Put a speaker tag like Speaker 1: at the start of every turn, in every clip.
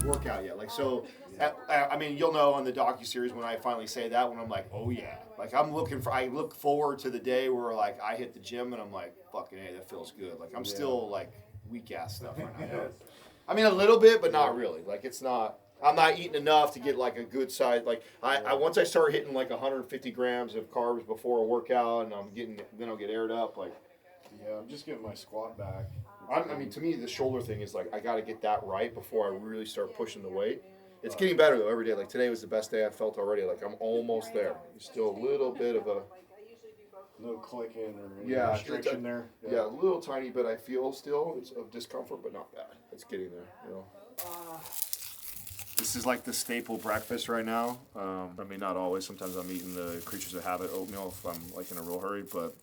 Speaker 1: Workout yet. Like, so, I mean, you'll know on the docuseries when I finally say that, when I'm like, oh yeah. Like, I look forward to the day where, like, I hit the gym and I'm like, fucking hey, that feels good. Like, I'm still, like, weak ass stuff right now. I mean, a little bit, but not really. Like, I'm not eating enough to get, like, a good size. Like, once I start hitting, like, 150 grams of carbs before a workout and then I'll get aired up, like.
Speaker 2: Yeah, I'm just getting my squat back.
Speaker 1: I mean, to me, the shoulder thing is like, I got to get that right before I really start pushing the weight. It's getting better, though, every day. Like, today was the best day I felt already. Like, I'm almost there. There's still a little bit of a...
Speaker 2: No clicking or any restriction there.
Speaker 1: Yeah, a little tiny bit I feel still of discomfort, but not bad. It's getting there, you know. This is like the staple breakfast right now. I mean, not always. Sometimes I'm eating the creatures of habit oatmeal if I'm, like, in a real hurry, but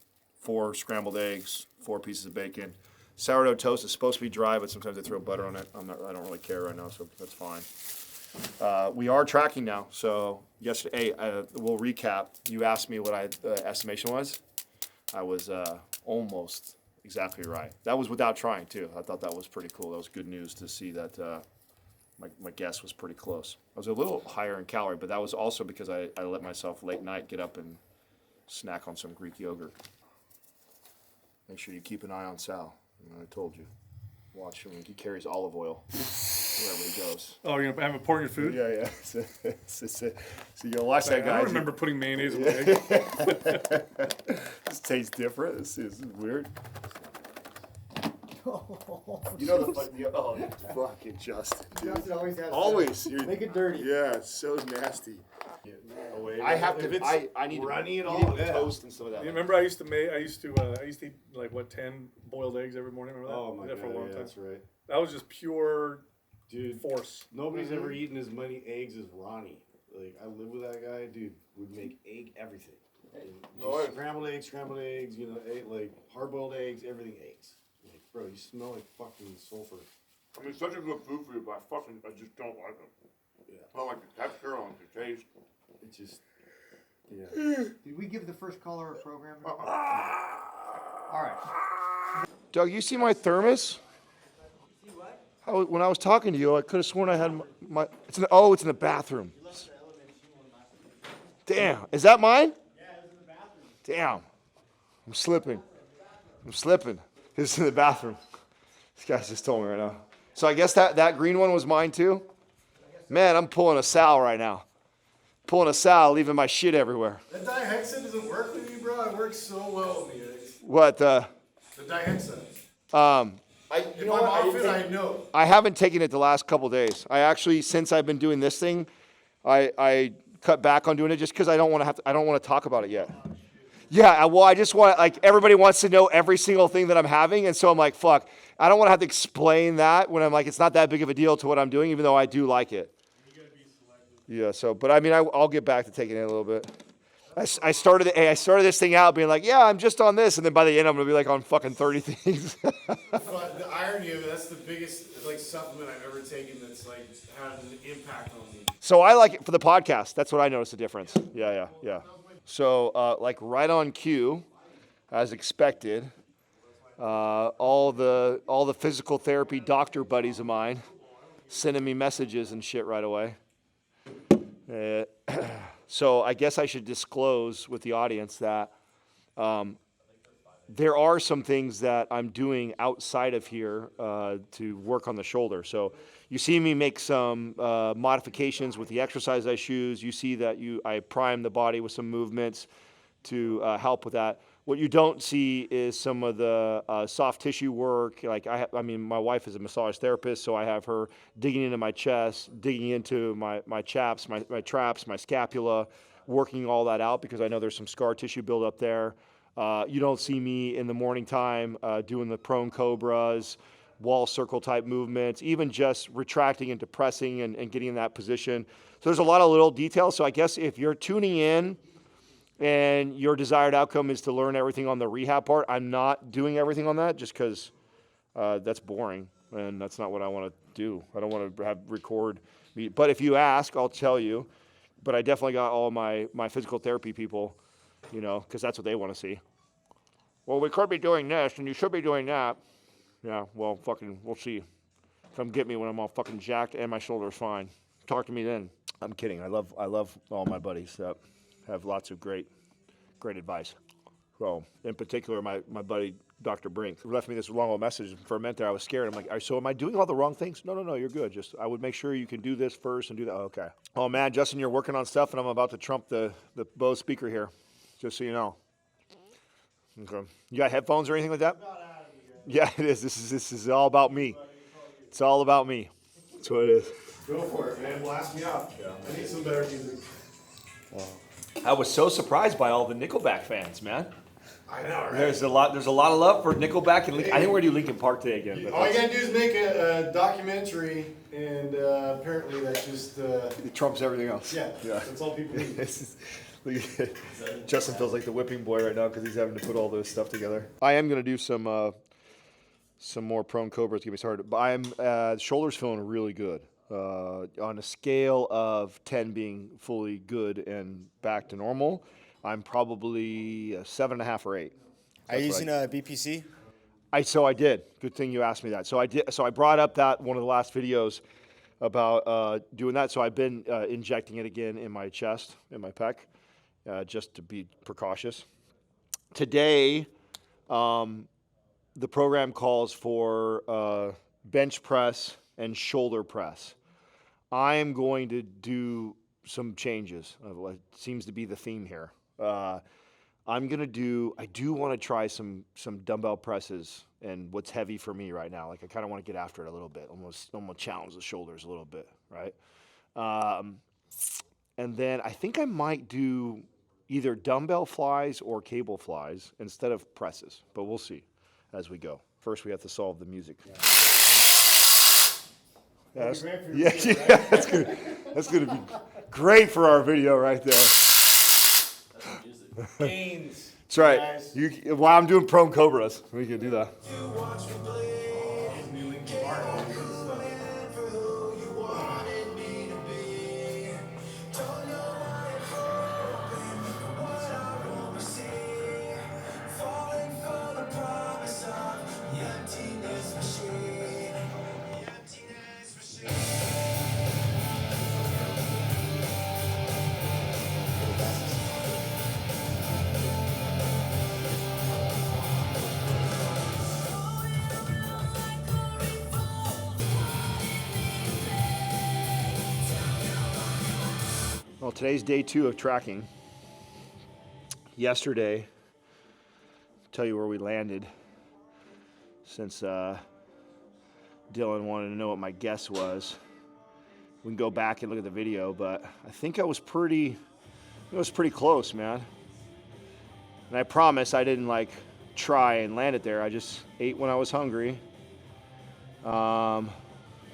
Speaker 1: 4 scrambled eggs, 4 pieces of bacon. Sourdough toast is supposed to be dry, but sometimes I throw butter on it. I don't really care right now, so that's fine. We are tracking now. So yesterday, we'll recap. You asked me what the estimation was. I was almost exactly right. That was without trying too. I thought that was pretty cool. That was good news to see that my guess was pretty close. I was a little higher in calorie, but that was also because I let myself late night get up and snack on some Greek yogurt. Make sure you keep an eye on Sal. I told you. Watch him. He carries olive oil wherever he goes.
Speaker 3: Oh, you're going to have it pour in your food?
Speaker 1: Yeah. So you'll watch that guy.
Speaker 3: I don't remember putting mayonnaise in my egg.
Speaker 1: This tastes different. This is weird. You know the fucking Justin. Dude.
Speaker 4: Justin always has.
Speaker 1: Always.
Speaker 4: Make it dirty.
Speaker 1: Yeah, it's so nasty.
Speaker 2: I have to.
Speaker 1: I need
Speaker 2: runny
Speaker 1: to
Speaker 2: and all.
Speaker 1: toast and some of that.
Speaker 3: You remember I used to eat like 10 boiled eggs every morning. Remember that?
Speaker 2: Oh my
Speaker 3: I did that for a long time.
Speaker 2: That's right.
Speaker 3: That was just pure force.
Speaker 2: Nobody's ever eaten as many eggs as Ronnie. Like, I live with that guy, dude. Would make egg everything. Just scrambled eggs. You know, like hard-boiled eggs, everything eggs. Like, bro, you smell like fucking sulfur.
Speaker 5: I mean, such a good food for you, but I just don't like them.
Speaker 2: Yeah.
Speaker 5: I don't like the texture, I don't like the taste.
Speaker 2: It just, yeah.
Speaker 4: Did we give the first caller a program? All right.
Speaker 1: Doug, you see my thermos?
Speaker 4: See what?
Speaker 1: When I was talking to you, I could have sworn I had my it's in the bathroom. Damn, is that mine?
Speaker 4: Yeah, it was in the bathroom.
Speaker 1: Damn, I'm slipping. It's in the bathroom. This guy just told me right now. So I guess that green one was mine too? Man, I'm pulling a Sal right now. Leaving my shit everywhere.
Speaker 2: That dihexane doesn't work with you, bro. It works so well with me.
Speaker 1: What?
Speaker 2: The dihexane. I know.
Speaker 1: I haven't taken it the last couple days. I actually, since I've been doing this thing, I cut back on doing it just because I don't want to talk about it yet. Yeah, well, I just want, like, everybody wants to know every single thing that I'm having, and so I'm like, fuck, I don't want to have to explain that when I'm like, it's not that big of a deal to what I'm doing, even though I do like it. Yeah, so, but I mean, I'll get back to taking it a little bit. I started this thing out being like, yeah, I'm just on this, and then by the end, I'm gonna be like on fucking 30 things.
Speaker 2: But the irony of it, that's the biggest supplement I've ever taken that's like had an impact on me.
Speaker 1: So I like it for the podcast. That's what I noticed the difference. Yeah. So like right on cue, as expected, all the physical therapy doctor buddies of mine sending me messages and shit right away. So I guess I should disclose with the audience that there are some things that I'm doing outside of here to work on the shoulder. So you see me make some modifications with the exercise I choose. You see that I prime the body with some movements to help with that. What you don't see is some of the soft tissue work. Like my wife is a massage therapist, so I have her digging into my chest, digging into my chaps, my traps, my scapula, working all that out because I know there's some scar tissue build up there. You don't see me in the morning time doing the prone cobras, wall circle type movements, even just retracting and depressing and getting in that position. So there's a lot of little details. So I guess if you're tuning in and your desired outcome is to learn everything on the rehab part, I'm not doing everything on that just because that's boring and that's not what I want to do. I don't want to record me. But if you ask, I'll tell you. But I definitely got all my physical therapy people, because that's what they want to see. well, we could be doing this, and you should be doing that. Yeah, well, fucking, we'll see. Come get me when I'm all fucking jacked and my shoulder's fine. Talk to me then. I'm kidding. I love all my buddies that have lots of great advice. So, in particular, my buddy Dr. Brink left me this long old message for a minute there. I was scared. I'm like, so am I doing all the wrong things? No, you're good. Just I would make sure you can do this first and do that. Oh, okay. Oh man, Justin, you're working on stuff, and I'm about to trump the Bose speaker here, just so you know. Okay. You got headphones or anything like that? Yeah, it is. This is all about me. It's all about me. That's what it is.
Speaker 2: Go for it, man. Blast me off. Yeah. I need some better music.
Speaker 1: I was so surprised by all the Nickelback fans, man.
Speaker 2: I know, right?
Speaker 1: There's a lot of love for Nickelback and Linkin. I think we're gonna do Linkin Park today again. But
Speaker 2: All you gotta do is make a documentary, and apparently that just
Speaker 1: it trumps everything else.
Speaker 2: yeah, that's all people need.
Speaker 1: Justin feels like the whipping boy right now because he's having to put all this stuff together. I am gonna do some more prone cobras to get me started, but I'm shoulders feeling really good. On a scale of 10 being fully good and back to normal, I'm probably a 7.5 or 8.
Speaker 6: Are you using a BPC?
Speaker 1: So I did. Good thing you asked me that. So I did. So I brought up that one of the last videos about doing that. So I've been injecting it again in my chest, in my pec, just to be precautious. Today, the program calls for bench press and shoulder press. I am going to do some changes. What seems to be the theme here. I do want to try some dumbbell presses and what's heavy for me right now. Like I kind of want to get after it a little bit. Almost challenge the shoulders a little bit, right? And then I think I might do either dumbbell flies or cable flies instead of presses, but we'll see as we go. First, we have to solve the music. Yeah, that's good. That's gonna be great for our video right there.
Speaker 2: Gains.
Speaker 1: That's right.
Speaker 2: Guys.
Speaker 1: While I'm doing prone cobras, we can do that. Well, today's day 2 of tracking. Yesterday, I'll tell you where we landed, since Dylan wanted to know what my guess was. We can go back and look at the video, but I think it was pretty close, man. And I promise I didn't like try and land it there. I just ate when I was hungry.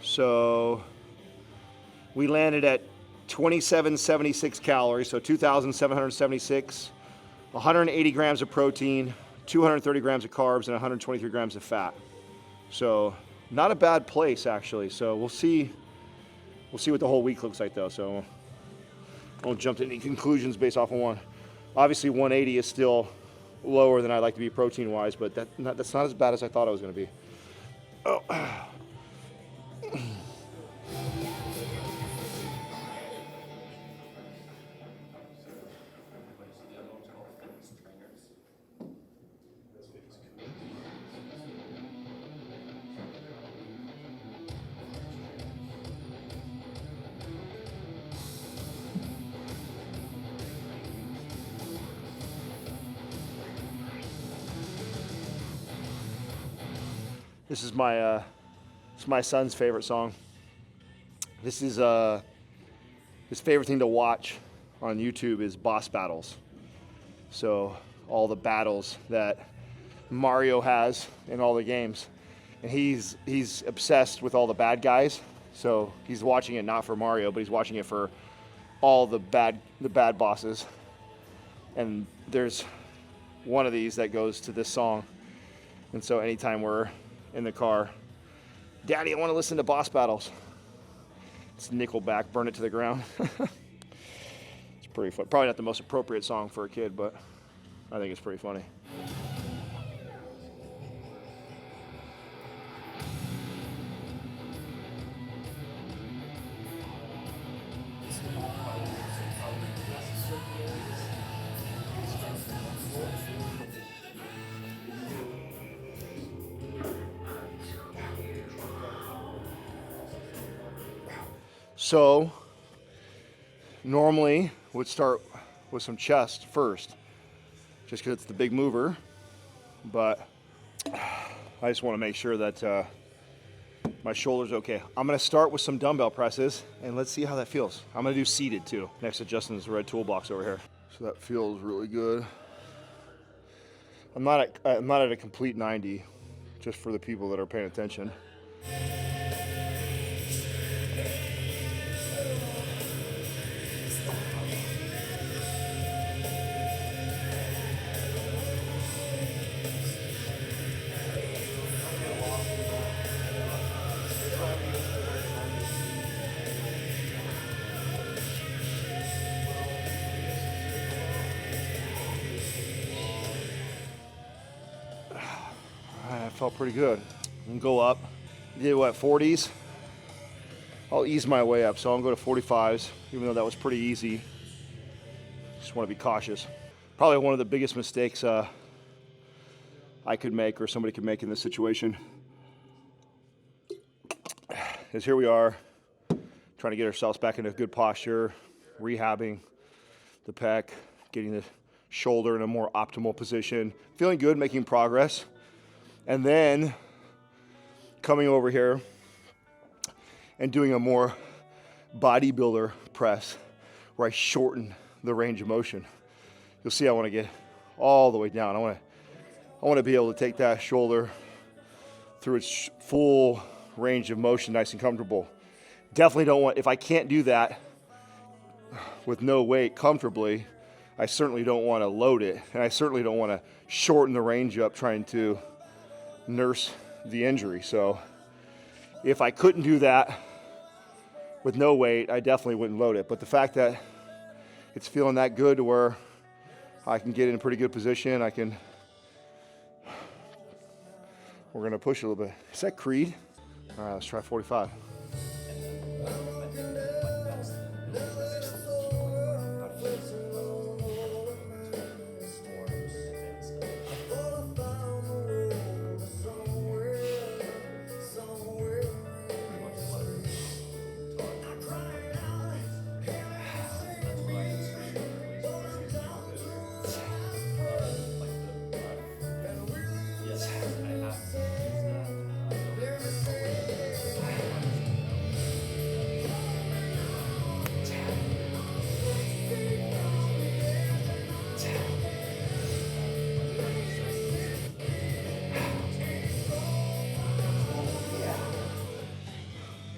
Speaker 1: So we landed at 2776 calories, so 2,776, 180 grams of protein, 230 grams of carbs, and 123 grams of fat. So not a bad place, actually. So we'll see what the whole week looks like, though. So I won't jump to any conclusions based off of one. Obviously, 180 is still lower than I'd like to be protein-wise, but that's not as bad as I thought it was going to be. Oh. This is my son's favorite song. This is his favorite thing to watch on YouTube is boss battles. So all the battles that Mario has in all the games, and he's obsessed with all the bad guys. So he's watching it not for Mario, but he's watching it for all the bad bosses. And there's one of these that goes to this song. And so anytime we're in the car, Daddy, I want to listen to boss battles. It's Nickelback, Burn It to the Ground. It's pretty fun. Probably not the most appropriate song for a kid, but I think it's pretty funny. So normally would start with some chest first, just because it's the big mover, but I just want to make sure that my shoulder's okay. I'm gonna start with some dumbbell presses and let's see how that feels. I'm gonna do seated too, next to Justin's red toolbox over here. So that feels really good. I'm not at a complete 90, just for the people that are paying attention. That felt pretty good. And go up. Did what, 40s? I'll ease my way up, so I'll go to 45s, even though that was pretty easy. Just want to be cautious. Probably one of the biggest mistakes I could make, or somebody could make in this situation, is here we are, trying to get ourselves back into good posture, rehabbing the pec, getting the shoulder in a more optimal position, feeling good, making progress. And then coming over here and doing a more bodybuilder press where I shorten the range of motion. You'll see I want to get all the way down. I want to be able to take that shoulder through its full range of motion, nice and comfortable. Definitely don't want, if I can't do that with no weight comfortably, I certainly don't want to load it. And I certainly don't want to shorten the range up trying to nurse the injury. So if I couldn't do that with no weight, I definitely wouldn't load it. But the fact that it's feeling that good to where I can get in a pretty good position, we're gonna push a little bit. Is that Creed? All right, let's try 45.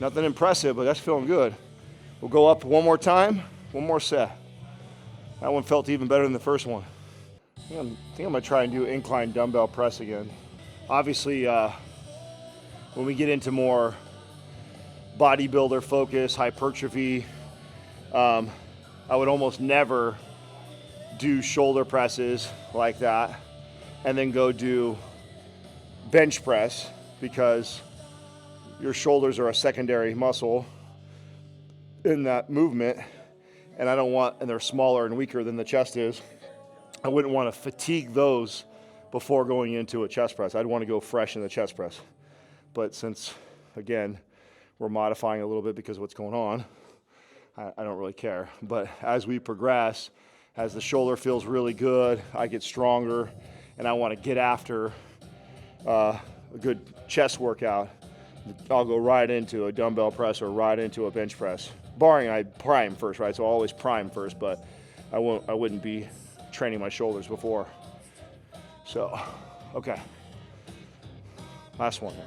Speaker 1: Nothing impressive, but that's feeling good. We'll go up one more time, one more set. That one felt even better than the first one. I think I'm gonna try and do incline dumbbell press again. Obviously, when we get into more bodybuilder focus, hypertrophy, I would almost never do shoulder presses like that and then go do bench press, because your shoulders are a secondary muscle in that movement, and they're smaller and weaker than the chest is. I wouldn't want to fatigue those before going into a chest press. I'd want to go fresh in the chest press. But since, again, we're modifying a little bit because of what's going on, I don't really care. But as we progress, as the shoulder feels really good, I get stronger, and I want to get after a good chest workout, I'll go right into a dumbbell press or right into a bench press, barring I prime first, right? So I'll always prime first, but I wouldn't be training my shoulders before. So, okay. Last one here.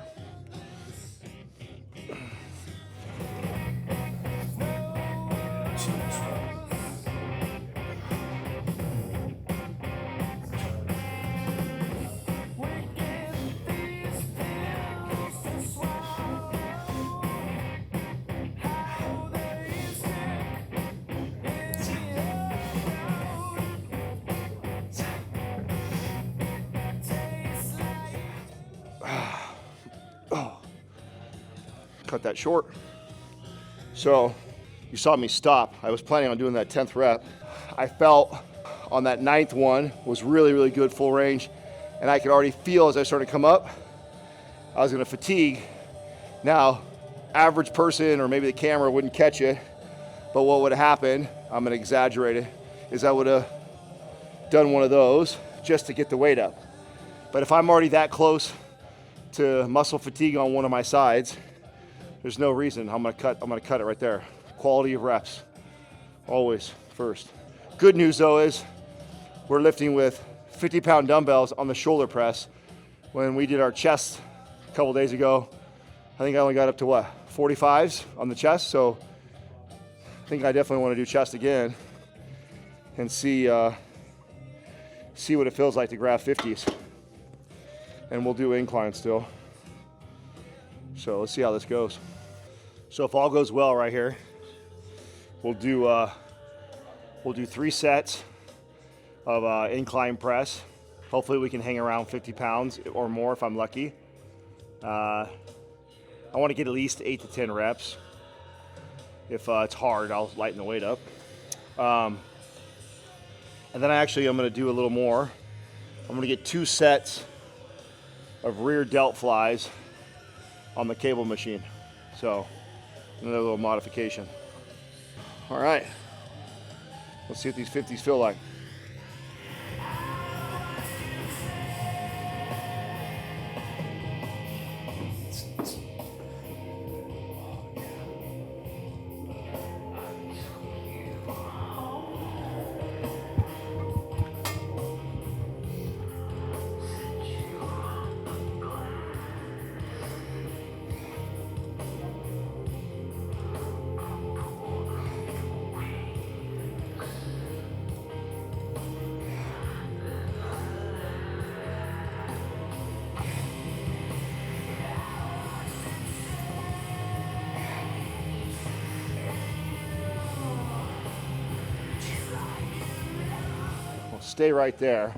Speaker 1: Cut that short. So you saw me stop. I was planning on doing that 10th rep. I felt on that 9th one was really, really good full range, and I could already feel as I started to come up, I was gonna fatigue. Now, average person or maybe the camera wouldn't catch it, but what would have happened, I'm gonna exaggerate it, is I would have done one of those just to get the weight up. But if I'm already that close to muscle fatigue on one of my sides, there's no reason. I'm gonna cut it right there. Quality of reps, always first. Good news though is we're lifting with 50-pound dumbbells on the shoulder press. When we did our chest a couple days ago, I think I only got up to what, 45s on the chest. So I think I definitely want to do chest again and see what it feels like to grab 50s. And we'll do incline still. So let's see how this goes. So if all goes well right here, we'll do 3 sets of incline press. Hopefully we can hang around 50 pounds or more if I'm lucky. I want to get at least 8 to 10 reps. If it's hard, I'll lighten the weight up. And then I'm going to do a little more. I'm going to get 2 sets of rear delt flies on the cable machine. So another little modification. All right, let's see what these 50s feel like. Stay right there.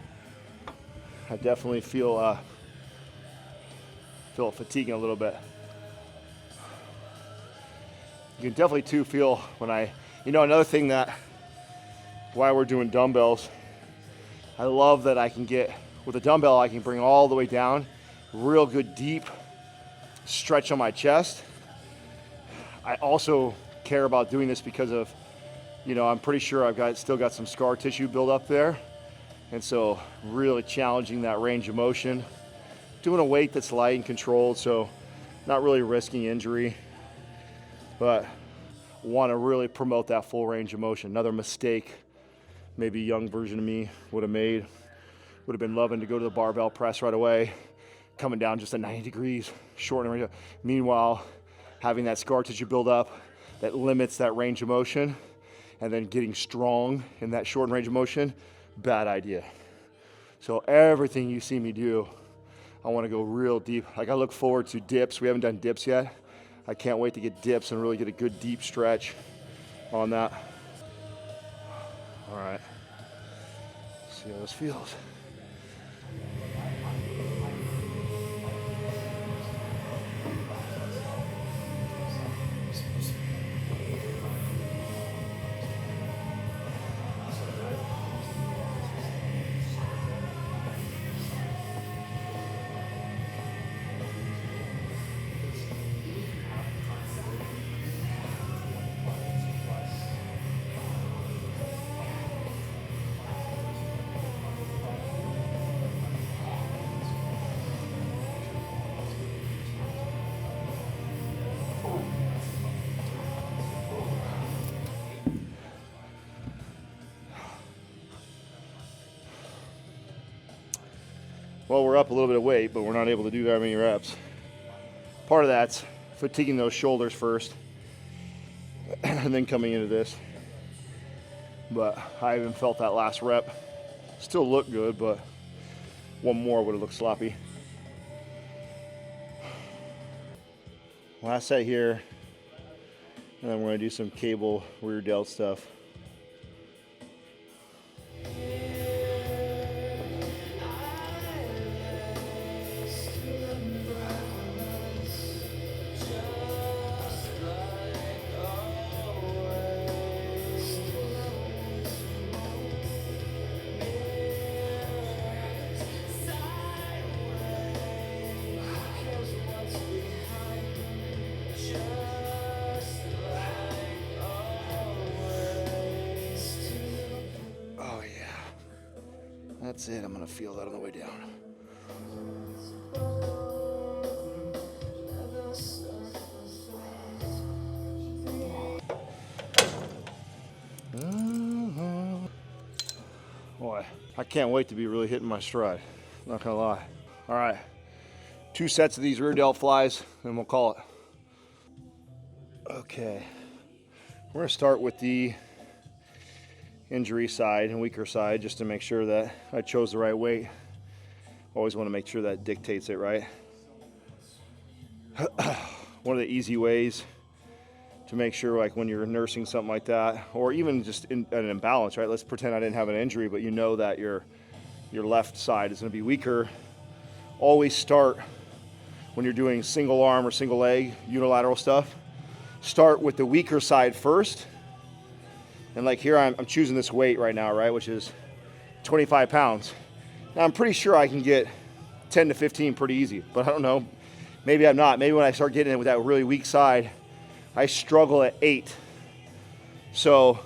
Speaker 1: I definitely feel fatiguing a little bit. You can definitely too feel when another thing why we're doing dumbbells, I love that I can get, with a dumbbell, I can bring all the way down, real good deep stretch on my chest. I also care about doing this because of, I'm pretty sure I've still got some scar tissue built up there. And so really challenging that range of motion, doing a weight that's light and controlled, so not really risking injury, but want to really promote that full range of motion. Another mistake maybe a young version of me would have made, would have been loving to go to the barbell press right away, coming down just at 90 degrees, shortening range. Meanwhile, having that scar tissue build up that limits that range of motion, and then getting strong in that shortened range of motion, bad idea. So everything you see me do, I want to go real deep. Like, I look forward to dips. We haven't done dips yet. I can't wait to get dips and really get a good deep stretch on that. All right, see how this feels. Well, we're up a little bit of weight, but we're not able to do that many reps. Part of that's fatiguing those shoulders first, and then coming into this. But I even felt that last rep. Still looked good, but one more would have looked sloppy. Last set here, and then we're gonna do some cable rear delt stuff. That's it. I'm gonna feel that on the way down. Boy, I can't wait to be really hitting my stride. Not gonna lie. All right, 2 sets of these rear delt flies, and we'll call it. Okay, we're gonna start with the injury side and weaker side just to make sure that I chose the right weight. Always want to make sure that dictates it right. One of the easy ways to make sure, like when you're nursing something like that, or even just in an imbalance, right? Let's pretend I didn't have an injury, but you know that your left side is going to be weaker. Always start when you're doing single arm or single leg unilateral stuff. Start with the weaker side first. And like here, I'm choosing this weight right now, right? Which is 25 pounds. Now I'm pretty sure I can get 10 to 15 pretty easy, but I don't know. Maybe I'm not. Maybe when I start getting it with that really weak side, I struggle at 8. So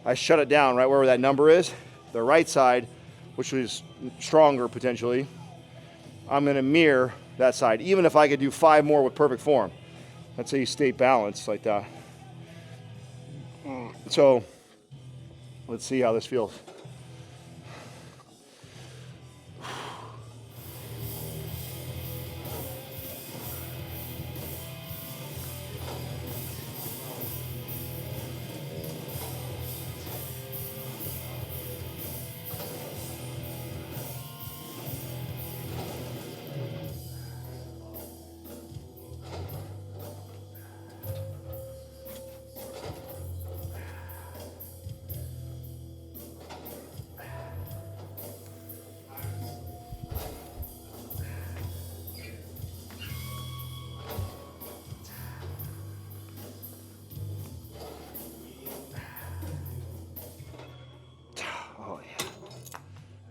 Speaker 1: I shut it down right where that number is. The right side, which is stronger potentially, I'm gonna mirror that side. Even if I could do 5 more with perfect form. Let's say you stay balanced like that. So let's see how this feels.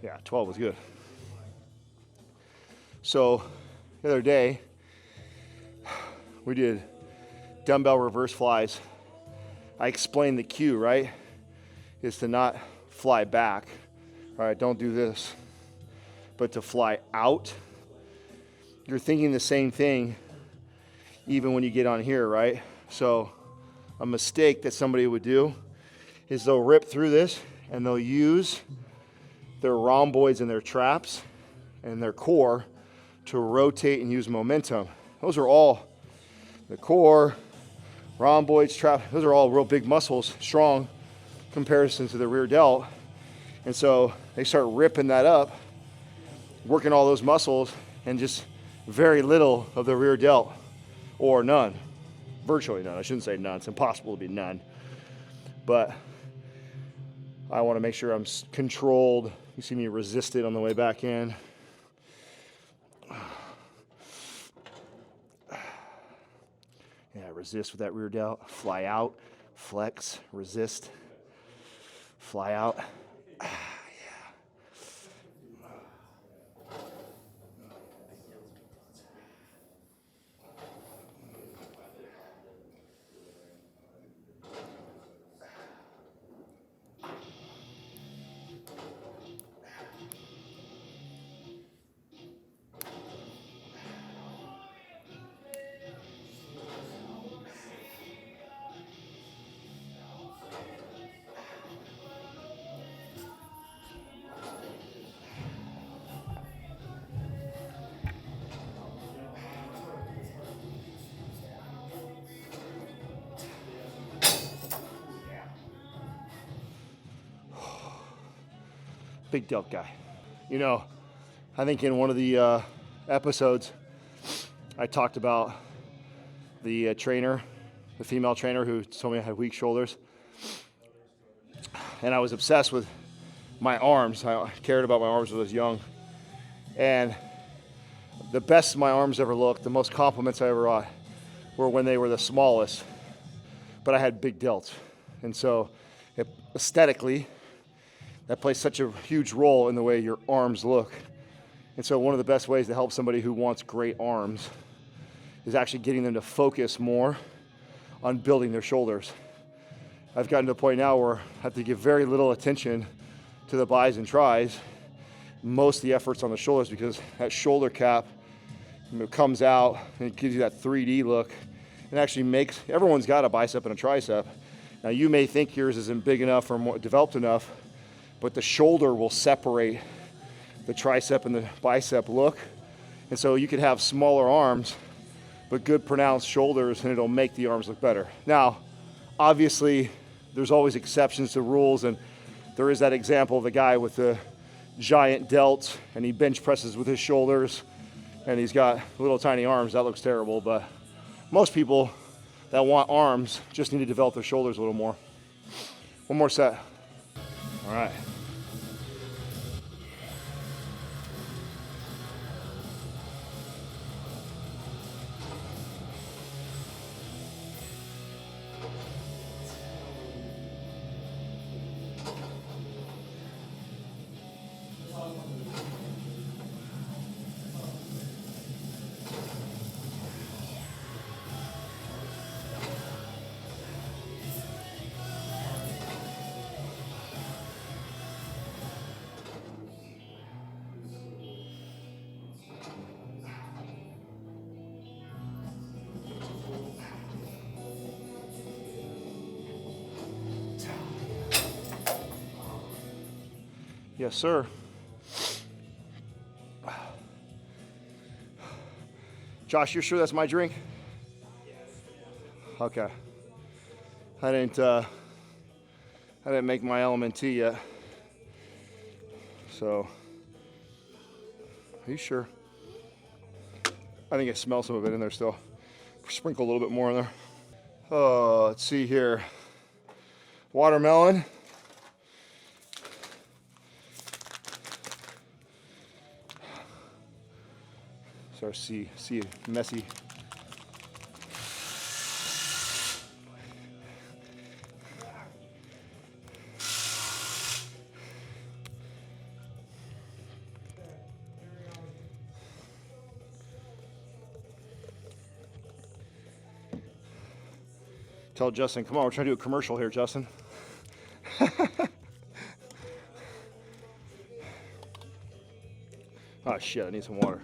Speaker 1: Yeah, 12 was good. So the other day, we did dumbbell reverse flies. I explained the cue, right? Is to not fly back. All right, don't do this. But to fly out. You're thinking the same thing even when you get on here, right? So a mistake that somebody would do is they'll rip through this and they'll use their rhomboids and their traps and their core to rotate and use momentum. Those are all the core, rhomboids, trap, those are all real big muscles, strong comparison to the rear delt. And so they start ripping that up, working all those muscles, and just very little of the rear delt, or none, virtually none. I shouldn't say none, it's impossible to be none. But I want to make sure I'm controlled. You see me resist it on the way back in. Yeah, resist with that rear delt. Fly out, flex, resist, fly out. Big delt guy. You know, I think in one of the episodes, I talked about the trainer, the female trainer who told me I had weak shoulders. And I was obsessed with my arms. I cared about my arms when I was young. And the best my arms ever looked, the most compliments I ever got, were when they were the smallest. But I had big delts. And so aesthetically, that plays such a huge role in the way your arms look. And so one of the best ways to help somebody who wants great arms is actually getting them to focus more on building their shoulders. I've gotten to a point now where I have to give very little attention to the bis and tris most of the effort's on the shoulders because that shoulder cap comes out and it gives you that 3D look. It actually makes, everyone's got a bicep and a tricep. Now you may think yours isn't big enough or more developed enough, but the shoulder will separate the tricep and the bicep look. And so you could have smaller arms, but good pronounced shoulders, and it'll make the arms look better. Now, obviously, there's always exceptions to rules, and there is that example of the guy with the giant delts, and he bench presses with his shoulders, and he's got little tiny arms. That looks terrible, but most people that want arms just need to develop their shoulders a little more. One more set. All right. Yes, sir. Josh, you're sure that's my drink? Okay. I didn't make my element tea yet. So, are you sure? I think I smell some of it in there still. Sprinkle a little bit more in there. Oh, let's see here. Watermelon. Sorry, see messy. Tell Justin, come on, we're trying to do a commercial here, Justin. Oh shit, I need some water.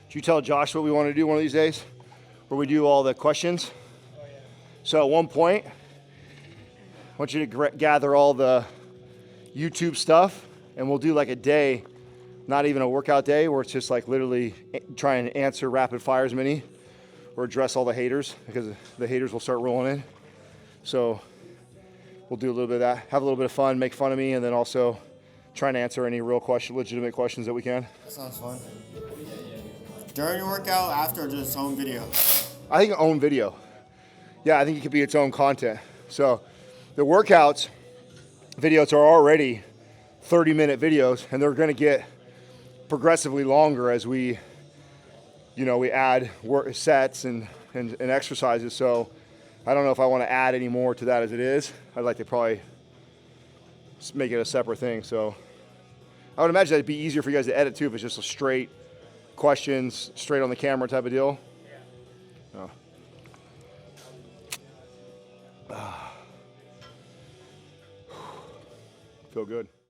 Speaker 1: Did you tell Josh what we want to do one of these days? Where we do all the questions? Oh, yeah. So at one point, I want you to gather all the YouTube stuff, and we'll do like a day, not even a workout day, where it's just like literally try and answer rapid fire as many, or address all the haters, because the haters will start rolling in. So we'll do a little bit of that, have a little bit of fun, make fun of me, and then also try and answer any real legitimate questions that we can.
Speaker 6: That sounds fun. During your workout, after, or just home video?
Speaker 1: I think own video. Yeah, I think it could be its own content. So the workouts videos are already 30-minute videos, and they're gonna get progressively longer as we add sets and exercises. So I don't know if I wanna add any more to that as it is. I'd like to probably make it a separate thing. So I would imagine that'd be easier for you guys to edit too if it's just a straight questions, straight on the camera type of deal. Yeah. Oh. Feel good.